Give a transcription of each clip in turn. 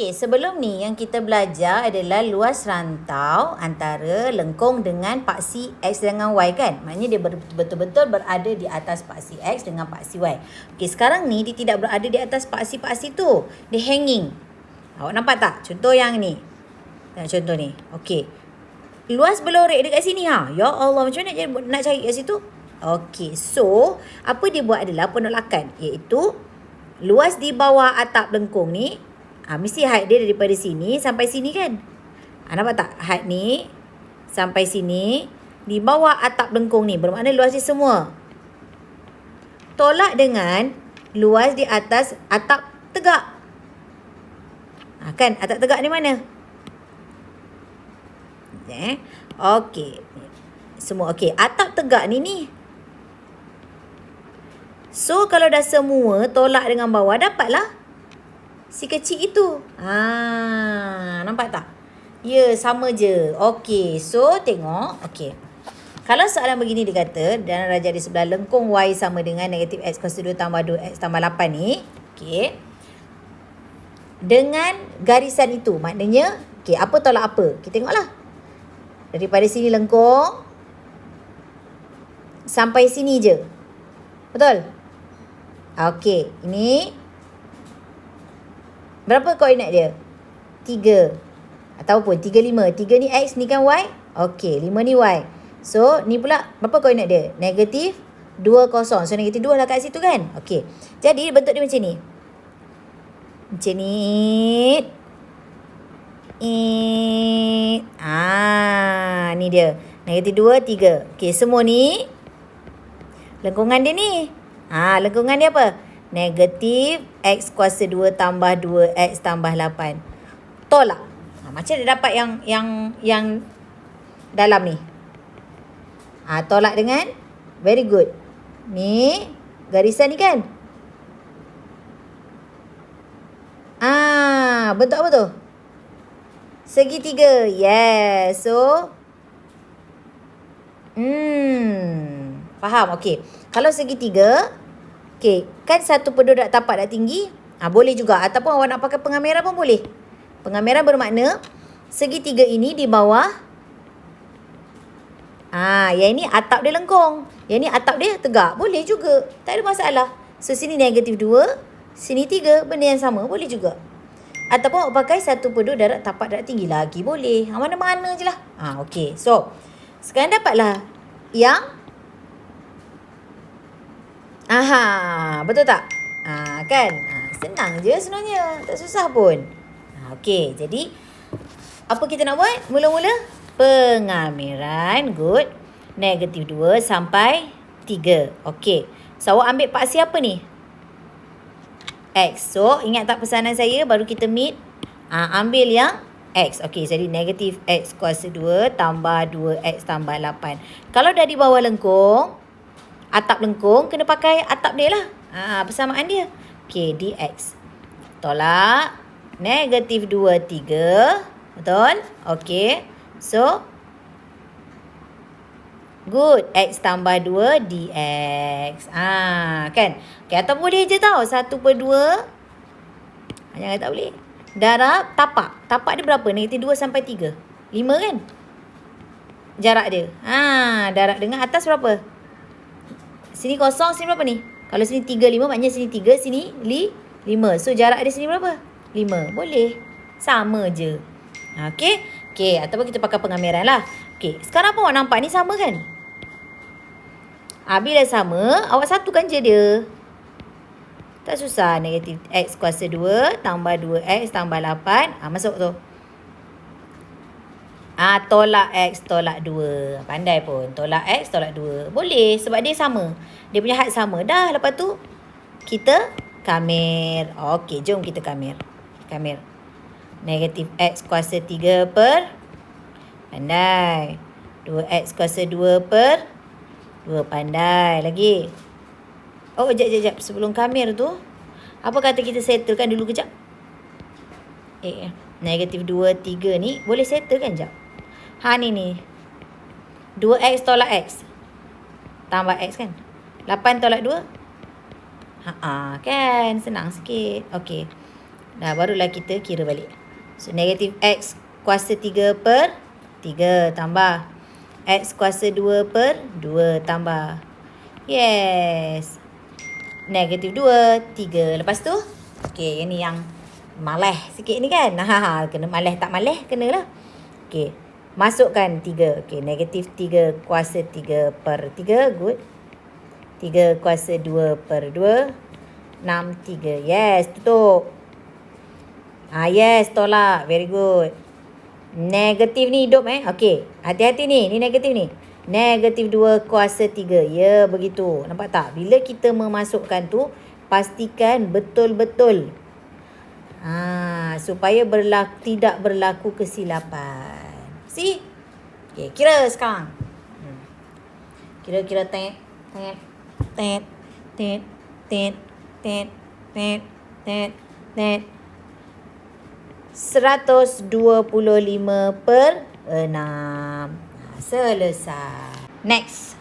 Okey, sebelum ni yang kita belajar adalah luas rantau antara lengkung dengan paksi X dengan Y kan. Maknanya dia betul-betul berada di atas paksi X dengan paksi Y. Okey, sekarang ni dia tidak berada di atas paksi-paksi tu. Dia hanging. Awak nampak tak? Contoh yang ni. Tengok contoh ni. Okey. Luas berlorek dekat sini ha. Ya Allah, macam mana nak cari kat situ? Okey, so apa dia buat adalah penolakan, iaitu luas di bawah atap lengkung ni mesti height dia daripada sini sampai sini kan. Nampak tak? Height ni sampai sini di bawah atap lengkung ni. Bermakna luas dia semua. Tolak dengan luas di atas atap tegak. Kan? Atap tegak ni mana? Okey. Semua okey. Atap tegak ni. So, kalau dah semua tolak dengan bawah, dapatlah si kecil itu. Nampak tak? Ya, sama je. Okey, so tengok. Okey. Kalau soalan begini dia kata, dan darjah di sebelah lengkung Y sama dengan negatif X kuasa 2 tambah 2X tambah 8 ni. Okey. Dengan garisan itu, maknanya, okey, apa tolak apa? Kita tengoklah. Daripada sini lengkung, sampai sini je. Betul? Okey, ini berapa koordinat dia? 3. Ataupun 3, 5. 3 ni X, ni kan Y. Okey, 5 ni Y. So, ni pula berapa koordinat dia? Negatif 2, 0. So, negatif 2 lah kat situ kan? Okey. Jadi, bentuk dia macam ni. Macam ni. Ni dia. Negatif 2, 3. Okey, semua ni lengkungan dia ni. Lengkungan dia apa? Negatif X kuasa 2 tambah 2X tambah 8. Tolak. Macam dia dapat yang dalam ni. Tolak dengan very good. Ni garisan ni kan? Bentuk apa tu? Segitiga. Yes. So faham? Okey. Kalau segitiga, okey, kan 1/2 darab tapak dah tinggi? Boleh juga. Ataupun awak nak pakai pengameran pun boleh. Pengameran bermakna segitiga ini di bawah. Yang ini atap dia lengkung. Yang ini atap dia tegak. Boleh juga. Tak ada masalah. So, sini negatif 2. Sini 3. Benda yang sama. Boleh juga. Ataupun awak pakai 1/2 darab tapak darab tinggi lagi. Boleh. Mana-mana je lah. Okey. So, sekarang dapatlah yang betul tak? Kan? Senang je sebenarnya. Tak susah pun. Okey, jadi apa kita nak buat? Mula-mula pengameran. Good. Negatif 2 sampai 3. Okey. So, awak ambil paksi apa ni? X. So, ingat tak pesanan saya? Baru kita meet. Ambil yang X. Okey, jadi negatif X kuasa 2 tambah 2X tambah 8. Kalau dah di bawah lengkung, atap lengkung, kena pakai atap dia lah. Persamaan dia. Okey, dx. Tolak. Negatif 2, 3. Betul? Okey. So, good. X tambah 2 dx. Kan? Okey, atau boleh je tau. 1/2. Jangan tak boleh. Darab tapak. Tapak dia berapa? Negatif 2 sampai 3. 5 kan? Jarak dia. Darab dengan atas berapa? Sini 0, sini berapa ni? Kalau sini 3, 5, maknanya sini 3, sini 5. So, jarak dia sini berapa? 5. Boleh. Sama je. Okey? Okey, ataupun kita pakai pengameran lah. Okey, sekarang apa awak nampak ni sama kan? Bila sama, awak satukan je dia. Tak susah. Negatif X kuasa 2 tambah 2X tambah 8. Masuk tu. Tolak X, tolak 2. Pandai pun. Tolak X, tolak 2. Boleh. Sebab dia sama. Dia punya had sama. Dah. Lepas tu, kita kamer. Okey, jom kita kamer. Kamer. Negatif X kuasa 3 per. Pandai. 2X kuasa 2 per. 2. Pandai. Lagi. Sekejap. Sebelum kamer tu, apa kata kita settlekan dulu kejap? Negatif 2, 3 ni. Boleh settle kan sekejap? Ni. 2X tolak X. Tambah X kan? 8 tolak 2. Kan? Senang sikit. Okey. Dah, barulah kita kira balik. So, negatif X kuasa 3 per 3 tambah X kuasa 2 per 2 tambah. Yes. Negatif 2, 3. Lepas tu, okey, yang ni yang maleh sikit ni kan. Kena maleh tak maleh, kenalah. Okey, masukkan 3. Okey, negatif 3 kuasa 3 per 3. Good. 3 kuasa 2 per 2. 6, 3. Yes, tutup. Yes, tolak. Very good. Negatif ni hidup Okey, hati-hati ni. Ni negatif ni. Negatif 2 kuasa 3. Ya, begitu. Nampak tak? Bila kita memasukkan tu, pastikan betul-betul. Supaya tidak berlaku kesilapan. See? Okey, kira sekarang. Kira-kira tet. 125 per 6. Selesai. Next.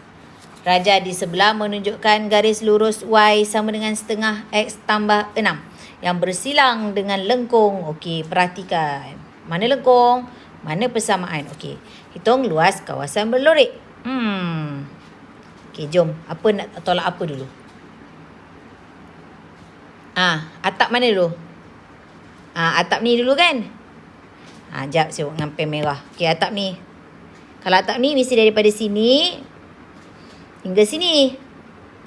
Raja di sebelah menunjukkan garis lurus Y sama dengan setengah X tambah 6. Yang bersilang dengan lengkung. Okey, perhatikan. Mana lengkung? Mana persamaan? Okey. Hitung luas kawasan berlorik. Okey, jom. Apa nak tolak apa dulu? Atap mana dulu? Atap ni dulu kan? Sekejap saya buat dengan pen merah. Okey, atap ni. Kalau atap ni mesti daripada sini hingga sini.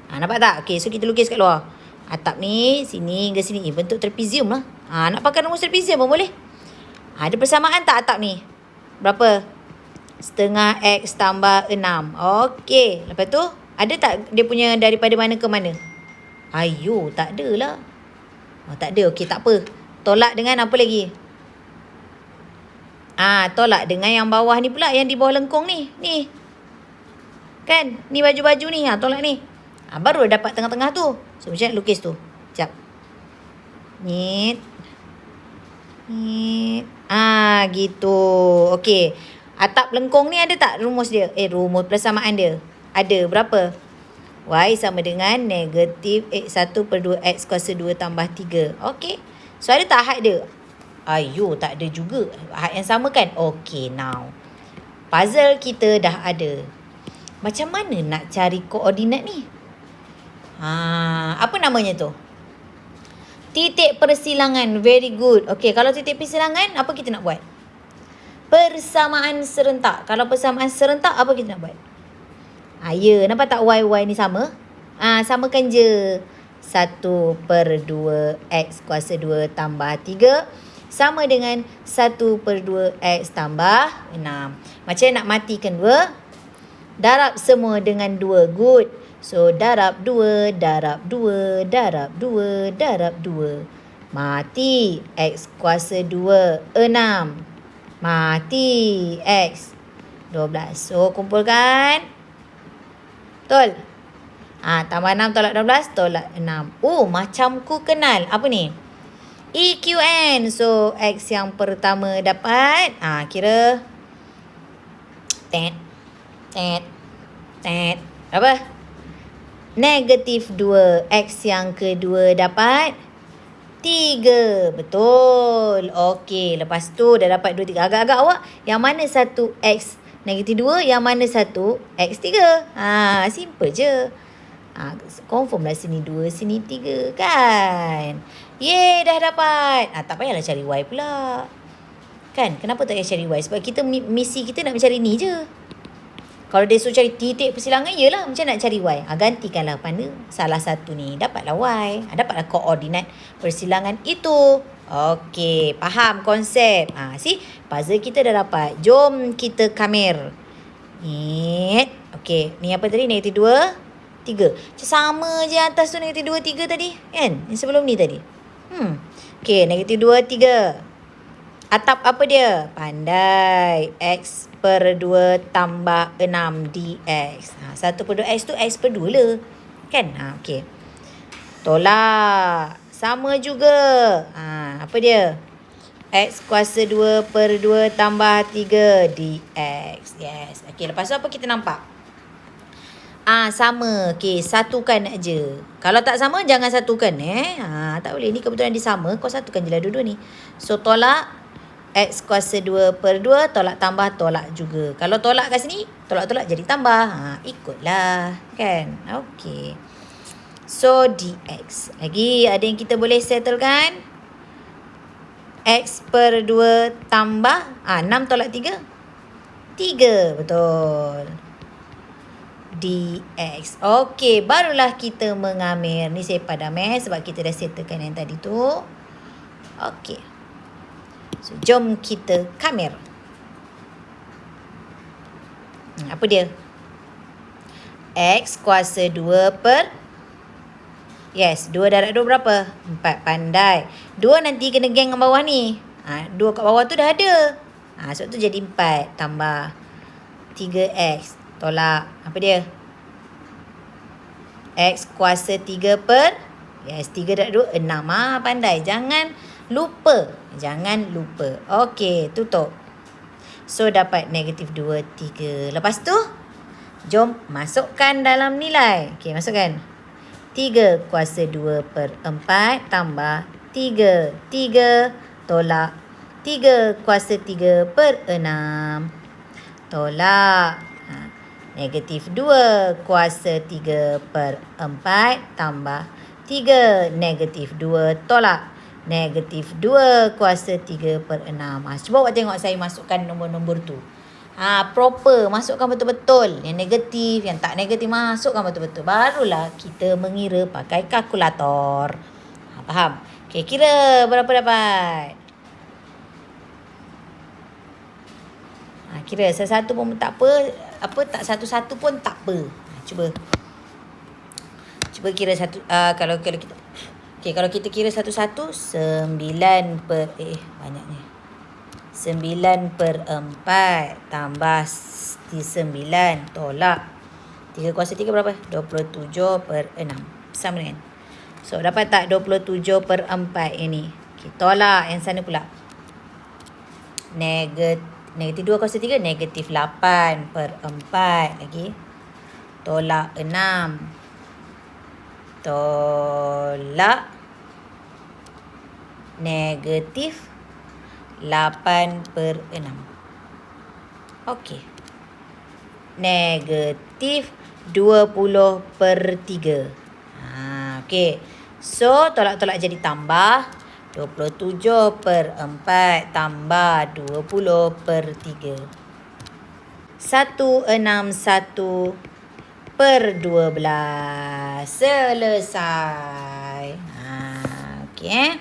Nampak tak? Okey, so kita lukis kat luar. Atap ni, sini hingga sini. Bentuk trapezium lah. Nak pakai rumus trapezium pun boleh. Ada persamaan tak atap ni? Berapa? Setengah X tambah 6. Okey. Lepas tu, ada tak dia punya daripada mana ke mana? Tak ada lah. Tak ada. Okey, tak apa. Tolak dengan apa lagi? Tolak dengan yang bawah ni pula. Yang di bawah lengkung ni. Ni. Kan? Ni baju-baju ni. Tolak ni. Baru dapat tengah-tengah tu. So, macam nak lukis tu. Sekejap. Nyit. Gitu. Okey. Atap lengkung ni ada tak rumus dia? Rumus persamaan dia. Ada. Berapa? Y sama dengan negatif X1 per 2X kuasa 2 tambah 3. Okey. So, ada tak had dia? Tak ada juga. Had yang sama kan? Okey, now. Puzzle kita dah ada. Macam mana nak cari koordinat ni? Apa namanya tu? Titik persilangan. Very good. Okey, kalau titik persilangan, apa kita nak buat? Persamaan serentak. Kalau persamaan serentak, apa kita nak buat? Nampak tak Y ni sama? Samakan je. 1 per 2 X kuasa 2 tambah 3 sama dengan 1 per 2 X tambah 6. Macam nak matikan 2? Darab semua dengan 2. Good. So, darab 2, darab 2, darab 2, darab 2. Mati. X kuasa 2, 6. Mati. X 12. So, kumpulkan. Betul? Tambah 6 tolak 12, tolak 6. Macam ku kenal. Apa ni? EQN. So, X yang pertama dapat. Kira. Berapa? Negatif 2. X yang kedua dapat 3. Betul. Okey. Lepas tu dah dapat 2, 3. Agak-agak awak. Yang mana satu X negatif 2, yang mana satu X 3. Simple je. Confirm lah sini 2, sini 3 kan. Yeay, dah dapat. Tak payahlah cari Y pula. Kan? Kenapa tak payah cari Y? Sebab kita misi kita nak mencari ni je. Kalau dia suruh cari titik persilangan, yelah macam nak cari Y. Gantikanlah pada salah satu ni. Dapatlah Y. Dapatlah koordinat persilangan itu. Okey, faham konsep. See, puzzle kita dah dapat. Jom kita kamer. Okey, ni apa tadi? Negatif 2, 3. Macam sama je atas tu negatif 2, 3 tadi. Kan? Yang sebelum ni tadi. Okey, negatif 2, 3. Atap apa dia? Pandai. X per 2 tambah 6 dx. 1 per 2 X tu X per 2 lah. Kan? Okey. Tolak. Sama juga. Apa dia? X kuasa 2 per 2 tambah 3 dx. Yes. Okey, lepas tu apa kita nampak? Sama. Okey, satukan aja. Kalau tak sama, jangan satukan tak boleh. Ni kebetulan dia sama. Kau satukan je lah dua-dua ni. So, tolak X kuasa 2/2. Tolak tambah, tolak juga. Kalau tolak kat sini, tolak-tolak jadi tambah. Ikutlah. Kan? Okey. So, dx. Lagi ada yang kita boleh settlekan? X/2 tambah 6 tolak 3. 3. Betul. dx. Okey, barulah kita mengambil. Ni saya padam sebab kita dah settlekan yang tadi tu. Okey. So, jom kita kamera. Apa dia? X kuasa 2 per... Yes, 2 darab 2 berapa? 4. Pandai. 2 nanti kena geng dengan bawah ni. 2 kat bawah tu dah ada. Sebab tu jadi 4. Tambah 3x. Tolak. Apa dia? X kuasa 3 per... Yes, 3 darab 2, 6. Pandai. Jangan lupa. Okey, tutup. So, dapat negatif 2, 3. Lepas tu, jom masukkan dalam nilai. Okey, masukkan. 3 kuasa 2 per 4 tambah 3. 3 tolak 3 kuasa 3 per 6. Tolak. Negatif 2 kuasa 3 per 4 tambah 3. Negatif 2 tolak. Negatif 2 kuasa 3 per 6. Cuba awak tengok saya masukkan nombor-nombor tu. Proper. Masukkan betul-betul. Yang negatif, yang tak negatif, masukkan betul-betul. Barulah kita mengira pakai kalkulator. Faham? Okay, kira berapa dapat? Kira satu pun tak apa. Tak satu-satu pun tak apa. Cuba kira satu. Kalau kita... Okay, kalau kita kira satu-satu, 9 per... banyaknya. 9 per 4 tambah 9 tolak 3 kuasa 3 berapa? 27 per 6. Sama dengan. So, dapat tak 27 per 4 ini? Okay, tolak yang sana pula. Negatif 2 kuasa 3, negatif 8 per 4 lagi. Tolak 6. Tolak negatif 8 per 6. Okey. Negatif 20 per 3. Okey. So, tolak-tolak jadi tambah. 27 per 4 tambah 20 per 3. 161 per 12. Selesai. Okey.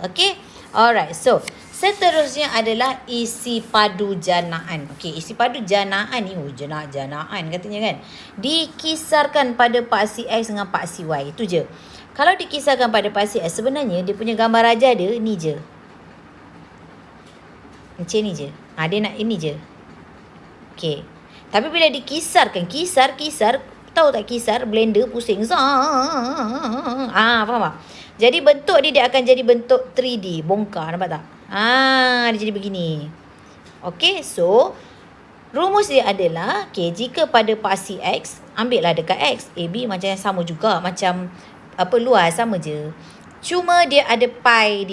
Okey. Alright. So, seterusnya adalah isi padu janaan. Okey, isi padu janaan ni, janaan katanya kan. Dikisarkan pada paksi X dengan paksi Y. Itu je. Kalau dikisarkan pada paksi X, sebenarnya dia punya gambar raja dia ni je. Macam ni je. Dia nak ini je. Okey. Tapi bila dikisarkan, kisar, tahu tak kisar, blender pusing. Faham tak? Jadi bentuk dia akan jadi bentuk 3D, bongkar, nampak tak? Dia jadi begini. Okey, so rumus dia adalah, jika pada paksi X, ambillah dekat X, AB macam yang sama juga, macam luas sama je. Cuma dia ada pi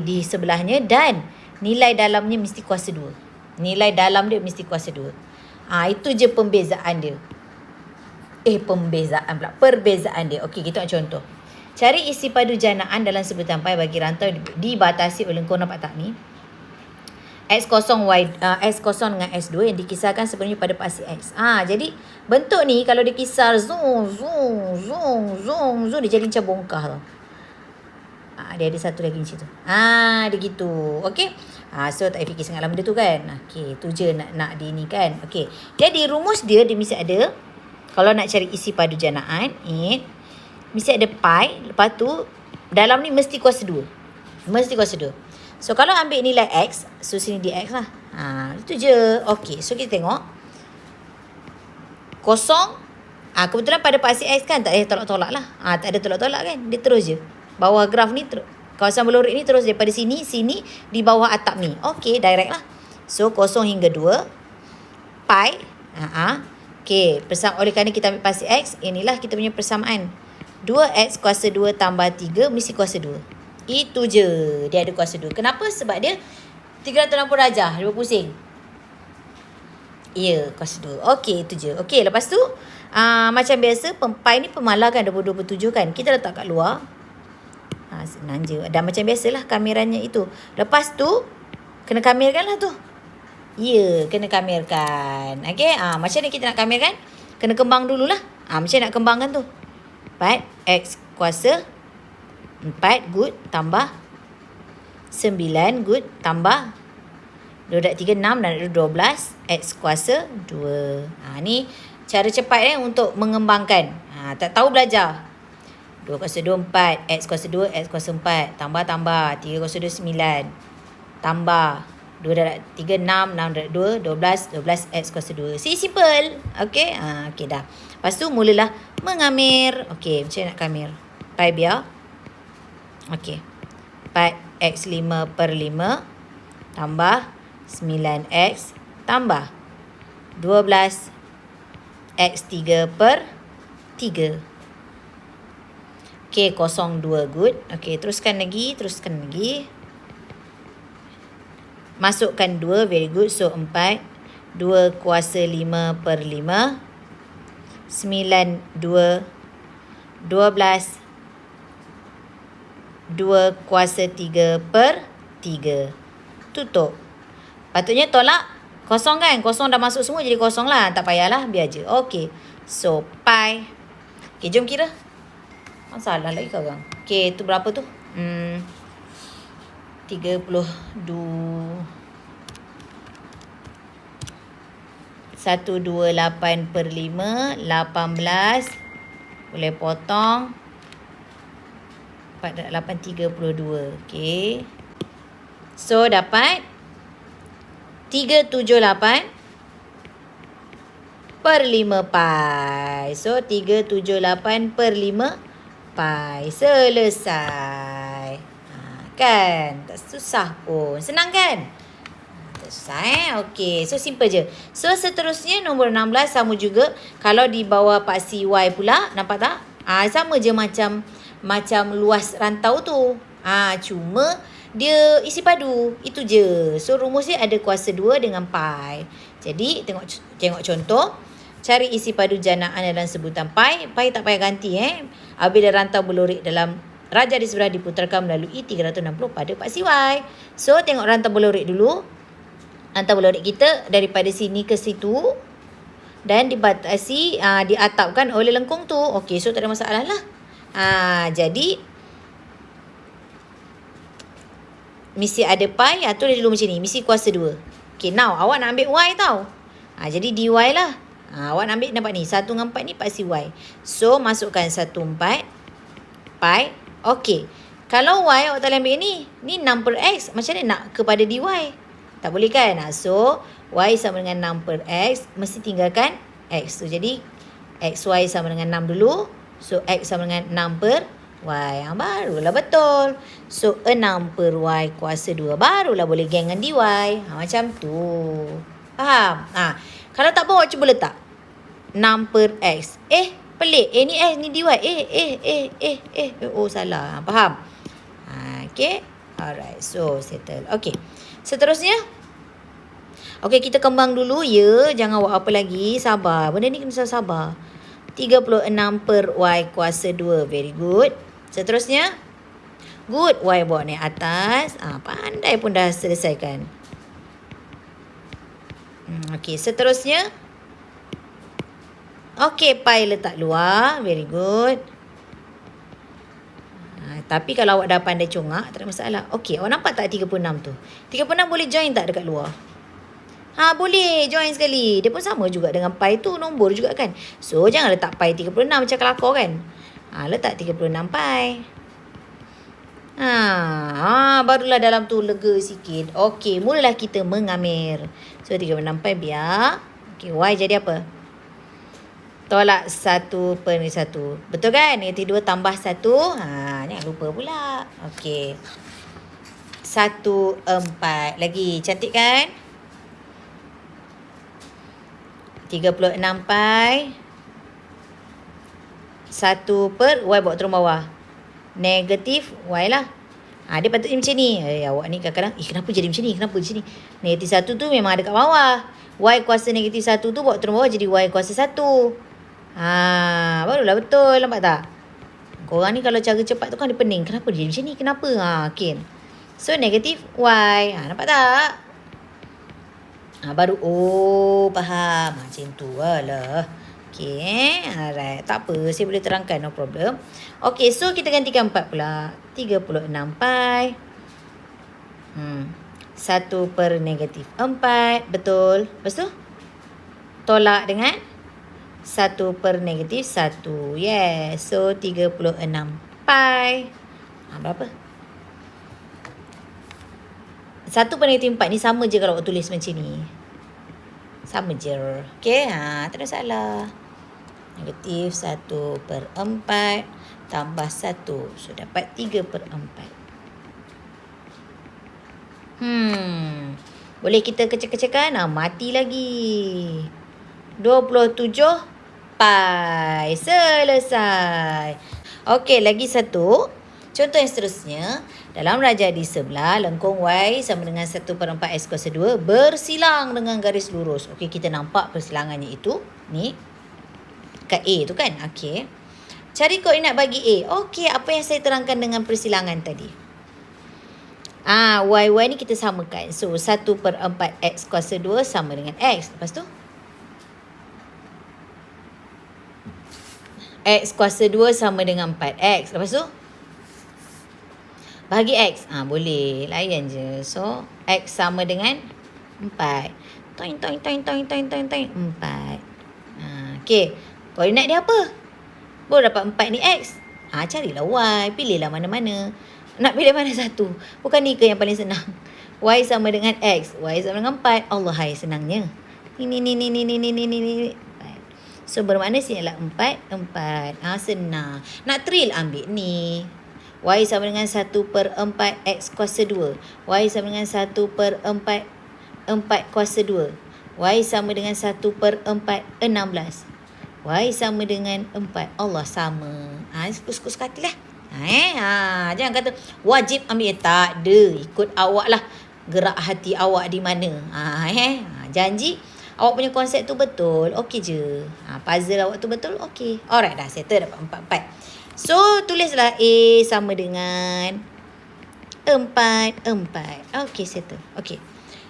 di sebelahnya dan nilai dalamnya mesti kuasa 2. Nilai dalam dia mesti kuasa 2. Itu je pembezaan dia. Perbezaan dia. Okey, kita buat contoh. Cari isi padu janaan dalam sebutan pi bagi rantau dibatasi oleh, kau nampak tak ni? X0 dengan S2 yang dikisarkan sebenarnya pada paksi X. Jadi bentuk ni kalau dikisar zoom, dia jadi macam bongkar tau. Dia ada satu lagi macam tu. Dia gitu. Okey. So tak fikir sangat lama benda tu kan. Okey, tu je nak di ni kan. Okey. Jadi rumus dia mesti ada, kalau nak cari isi padu janaan, mesti ada pi. Lepas tu dalam ni mesti kuasa 2. Mesti kuasa 2. So kalau ambil nilai X, so sini dx lah. Itu je. Okey, so kita tengok. Kosong. Kebetulan pada paksi X kan tak ada tolak-tolak lah. Tak ada tolak-tolak kan. Dia terus je. Bawah graf ni kawasan belurit ni terus daripada sini di bawah atap ni. Okey, direct lah. So 0 hingga 2 pi. Okey, oleh kerana kita ambil pasti X, inilah kita punya persamaan. 2X kuasa 2 tambah 3 mesti kuasa 2. Itu je. Dia ada kuasa 2. Kenapa? Sebab dia 360 darjah. Dia berpusing. Ya, kuasa 2. Okey, itu je. Okey, lepas tu, macam biasa, pi ni pemalar kan 22/7 kan. Kita letak kat luar. Senang je. Dan macam biasalah kamerannya itu. Lepas tu, kena kamerkan lah tu. Ya, kena kamerkan. Okey, macam ni kita nak kamerkan? Kena kembang dululah. Macam nak kembangkan tu. 4X kuasa 4 good tambah 9 good tambah 2 + 3 6 dan 12 X kuasa 2. Ni cara cepat untuk mengembangkan. Tak tahu belajar. 2 kuasa 2 4, X kuasa 2, X kuasa 4. Tambah 3 kuasa 2 9. Tambah 2 + 3 6, 6 + 2 12, 12 X kuasa 2. Simple. Okey. Okey dah. Lepas tu mulalah mengamir. Okey, macam nak kamir? Pi biar. Okey. 4x5/5 tambah 9x tambah 12x3/3. Okey, 02 good. Okey, teruskan lagi. Masukkan 2, very good. So, 4. 2 kuasa 5/5. 9, 2. 12. 2 kuasa 3/3. Tutup. Patutnya tolak kosong kan? Kosong dah masuk semua jadi kosong lah. Tak payahlah, biar je. Okey. So, pi. Okey, jom kira. Masalah lagi korang. Okey, tu berapa tu? 32. 128/5. 18. Boleh potong. 4 8 32. Okey. So, dapat 378/5 pi. So, 378/5 pi. Selesai. Kan? Tak susah pun. Senang kan? Tak susah Okey. So, simple je. So, seterusnya nombor 16 sama juga. Kalau di bawah paksi Y pula. Nampak tak? Sama je macam luas rantau tu. Cuma dia isi padu. Itu je. So, rumus dia ada kuasa 2 dengan pi. Jadi, tengok contoh. Cari isi padu janaan dalam sebutan pi. Pi tak payah ganti Apabila rantau berlorik dalam raja di sebelah diputarkan melalui 360 pada paksi Y. So, tengok rantau berlorik dulu. Rantau berlorik kita daripada sini ke situ. Dan dibatasi, diatapkan oleh lengkung tu. Okey, so tak ada masalah lah. Jadi, mesti ada pi. Tulis dulu macam ni. Mesti kuasa 2. Okey, now awak nak ambil Y tau. Jadi dy lah. Awak nak ambil, nampak ni. 1 dengan 4 ni paksi Y. So, masukkan 1 4 pi. Okey. Kalau Y awak tak boleh ambil ni. Ni 6/X. Macam mana nak kepada dy? Tak boleh kan? So, Y sama dengan 6/X. Mesti tinggalkan X tu. Jadi, XY sama dengan 6 dulu. So, X sama dengan 6/Y. Barulah betul. So, 6/Y kuasa 2. Barulah boleh geng dengan dy. Macam tu. Faham? Kalau tak apa, awak cuba letak 6/X. Pelik. Ni X, ni dy. Oh, salah. Faham? Okay. Alright. So, settle. Okay. Seterusnya. Okay, kita kembang dulu. Ya, jangan buat apa lagi. Sabar. Benda ni kena sabar. 36/Y kuasa 2. Very good. Seterusnya. Good. Y bawa naik atas. Pandai pun dah selesaikan. Okay, seterusnya. Okay, pi letak luar. Very good. Tapi kalau awak dah pandai congak, tak ada masalah. Okay, awak nampak tak 36 tu? 36 boleh join tak dekat luar? Boleh join sekali. Dia pun sama juga dengan pi tu. Nombor juga kan. So, jangan letak pi 36 macam kelakar kan. Letak 36 pi. Barulah dalam tu lega sikit. Okey, mulalah kita mengamir. So, 36 pi biar. Okey, Y jadi apa? Tolak 1/1. Betul kan? Negatif 2 tambah 1. Jangan lupa pula. Okey. 1/4. Lagi. Cantik kan? 36 pi 1 per y bawa turun bawah. Negatif y lah. Dia patutnya macam ni. Awak ni kadang-kadang, kenapa jadi macam ni? Kenapa macam ni? Negatif 1 tu memang ada kat bawah. Y kuasa negatif 1 tu bawa turun bawah jadi y kuasa 1. Barulah betul. Nampak tak? Korang ni kalau cara cepat tu kan dia pening. Kenapa dia macam ni? Kenapa? Okay. So, negatif y. Nampak tak? Baru, faham. Macam tu lah. Okay. Alright. Tak apa. Saya boleh terangkan. No problem. Okay. So, kita gantikan 4 pula. 36 pi. 1 per negatif 4. Betul. Lepas tu? Tolak dengan 1 per negatif 1. Yes. So, 36 pi. Berapa? 1 per negatif 4 ni sama je kalau awak tulis macam ni. Sama je. Okay. Tak ada salah. Negatif 1 per 4 tambah 1. So, dapat 3 per 4. Boleh kita kecek-kecekkan? Mati lagi. 27 pi. Selesai. Okey, lagi satu. Contoh yang seterusnya. Dalam rajah di sebelah, lengkung Y sama dengan 1 per 4 X kuasa 2 bersilang dengan garis lurus. Okey, kita nampak persilangannya itu. Ni. Kat A tu kan? Okey. Cari koordinat bagi A. Okey, apa yang saya terangkan dengan persilangan tadi? Y ni kita samakan. So, 1 per 4 X kuasa 2 sama dengan X. Lepas tu? X kuasa 2 sama dengan 4X. Lepas tu? Bahagi X. Boleh. Layan je. So, X sama dengan 4. Toing. 4. Okay. Koordinat dia apa? Baru dapat 4 ni X. Carilah Y. Pilihlah mana-mana. Nak pilih mana satu? Bukan ni ke yang paling senang? Y sama dengan X. Y sama dengan 4. Allah, hai senangnya. Ni. So, bermakna sini adalah 4. Senang. Nak trill ambil ni. Y sama dengan 1 per 4 X kuasa 2. Y sama dengan 1 per 4 kuasa 2. Y sama dengan 1 per 4 16. Y sama dengan 4. Allah, sama. Suka-suka hati lah. Jangan kata wajib ambil. Tak ada. Ikut awak lah. Gerak hati awak di mana. Janji awak punya konsep tu betul. Okey je. Puzzle awak tu betul. Okey. Alright, dah settle. Dapat 4. So, tulislah A sama dengan 4. Okey, settle. Okey.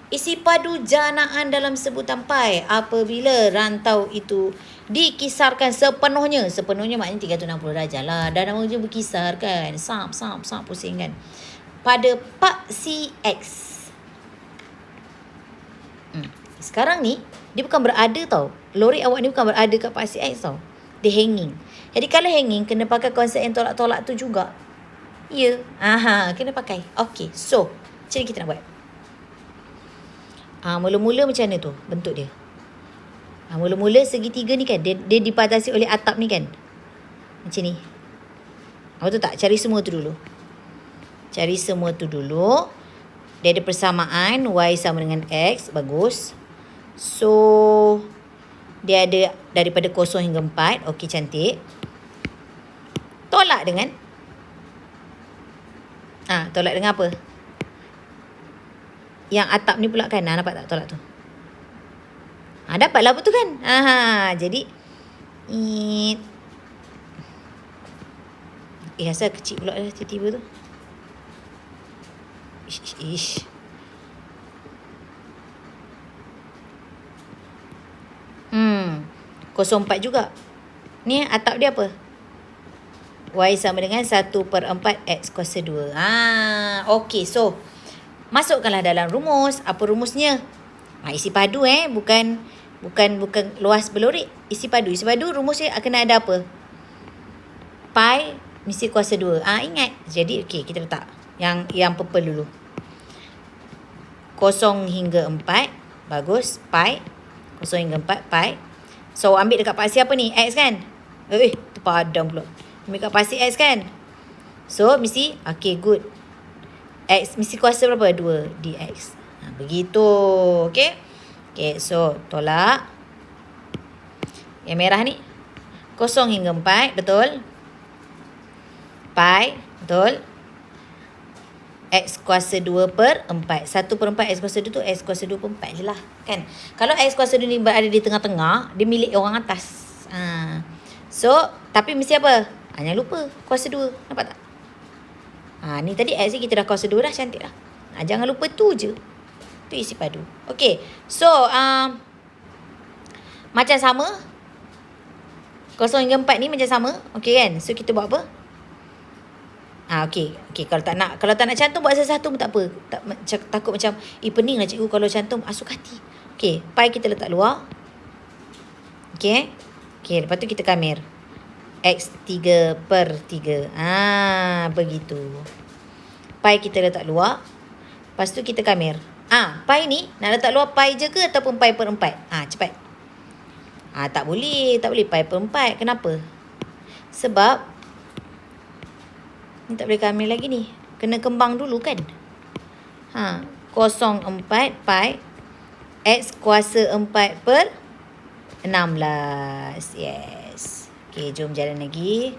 Isi padu janaan dalam sebutan pi apabila rantau itu dikisarkan sepenuhnya. Sepenuhnya maknanya 360 darjah lah. Dan nama je berkisar kan. Sap pusing kan. Pada paksi X. Sekarang ni, dia bukan berada tau. Lori awak ni bukan berada kat paksi X tau. Dia hanging. Jadi kalau hanging, kena pakai konsep yang tolak-tolak tu juga. Ya. Kena pakai. Okay. So, macam ni kita nak buat. Mula-mula macam mana tu bentuk dia? Mula-mula segitiga ni kan, dia dipatasi oleh atap ni kan. Macam ni. Betul tak? Cari semua tu dulu. Dia ada persamaan. Y sama dengan X. Bagus. So, dia ada daripada 0 hingga 4. Okey, cantik. Tolak dengan apa? Yang atap ni pula kan. Nampak tak tolak tu? Dapatlah betul kan? Jadi asal kecil pula tiba-tiba tu. Ish. 04 juga. Ni atap dia apa? Y sama dengan 1 per 4 X kuasa 2. Okey. So, masukkanlah dalam rumus. Apa rumusnya? Isi padu bukan luas belorik. Isi padu rumusnya akan ada apa? Pi mesti kuasa 2. Ingat. Jadi okey, kita letak yang purple dulu. 0 hingga 4. Bagus. Pi. 0 hingga 4 pi. So, ambil dekat paksi apa ni? X kan? Terpadam pula. Ambil dekat paksi X kan? So, mesti, okay, good. X mesti kuasa berapa? 2 dx. Begitu. Okay? Okay, so, tolak. Yang merah ni 0 hingga 4, betul? Pi, betul? X kuasa 2 per 4. 1 per 4 X kuasa 2 tu X kuasa 2 per 4 je lah. Kan? Kalau X kuasa 2 ni berada di tengah-tengah, dia milik orang atas. So, tapi mesti apa? Jangan lupa kuasa 2. Nampak tak? Ni tadi X ni kita dah kuasa 2 dah. Cantik dah. Jangan lupa tu je. Tu isi padu. Okay. So, macam sama. 0 hingga 4 ni macam sama. Okay kan? So, kita buat apa? Okey. Kalau tak nak cantum, buat satu-satu pun tak apa. Takut macam, pening lah cikgu kalau cantum. Asuk hati. Okey. Pi kita letak luar. Okey. Lepas tu kita kamir. X 3 per 3. Begitu. Pi kita letak luar. Lepas tu kita kamir. Pi ni nak letak luar pi je ke ataupun pi per 4? Cepat. Tak boleh pi per 4. Kenapa? Sebab ni tak boleh kamil lagi ni. Kena kembang dulu kan. 0,4 pi X kuasa 4 per 16. Yes. Okay, jom jalan lagi.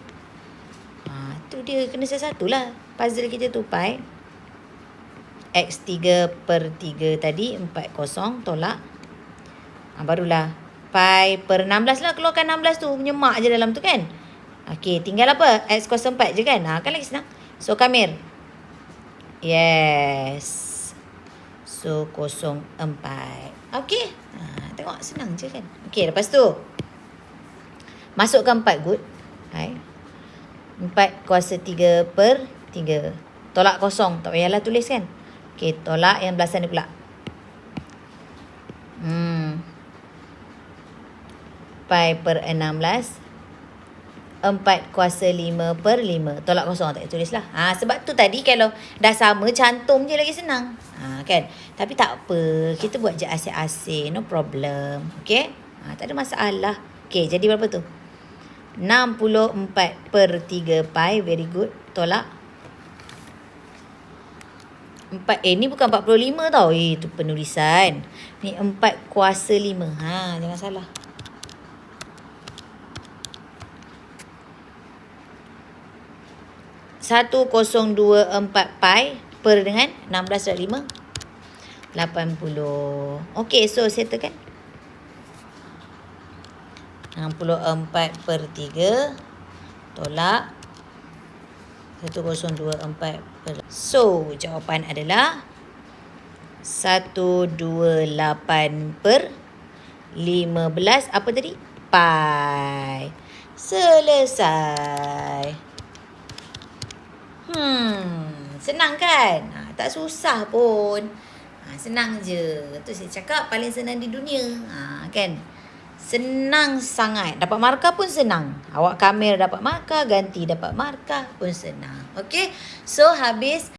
Tu dia kena satu lah. Puzzle kita tu pi. X 3 per 3 tadi. 40 tolak. Barulah pi per 16 lah. Keluarkan 16 tu. Menyemak je dalam tu kan. Okey, tinggal apa? X kuasa 4 je kan? Kan lagi senang. So, kamir. Yes. So, 0,4. Okey. Tengok, senang je kan? Okey, lepas tu. Masukkan 4 good. 4 kuasa 3 per 3. Tolak 0. Tak payahlah tulis kan? Okey, tolak yang belasan ni pula. Pi per 16. 4 kuasa 5 per 5. Tolak 0. Tak tulis lah. Sebab tu tadi kalau dah sama, cantum je lagi senang. Kan? Tapi tak apa. Kita buat je asyik-asyik. No problem. Okay? Tak ada masalah. Okay, jadi berapa tu? 64 per 3 pi. Very good. Tolak. 4. Ni bukan 45 tau. Itu penulisan. Ni 4 kuasa 5. Jangan salah. 1024 pi per dengan 16/5. 80. Okey, so settlekan. 64 per 3 tolak 1024 per. So, jawapan adalah 128 per 15. Apa tadi? Pi. Selesai. Senang kan? Tak susah pun. Senang je. Tu saya cakap paling senang di dunia. Kan? Senang sangat. Dapat markah pun senang. Awak kamera dapat markah, ganti dapat markah pun senang. Okay? So, habis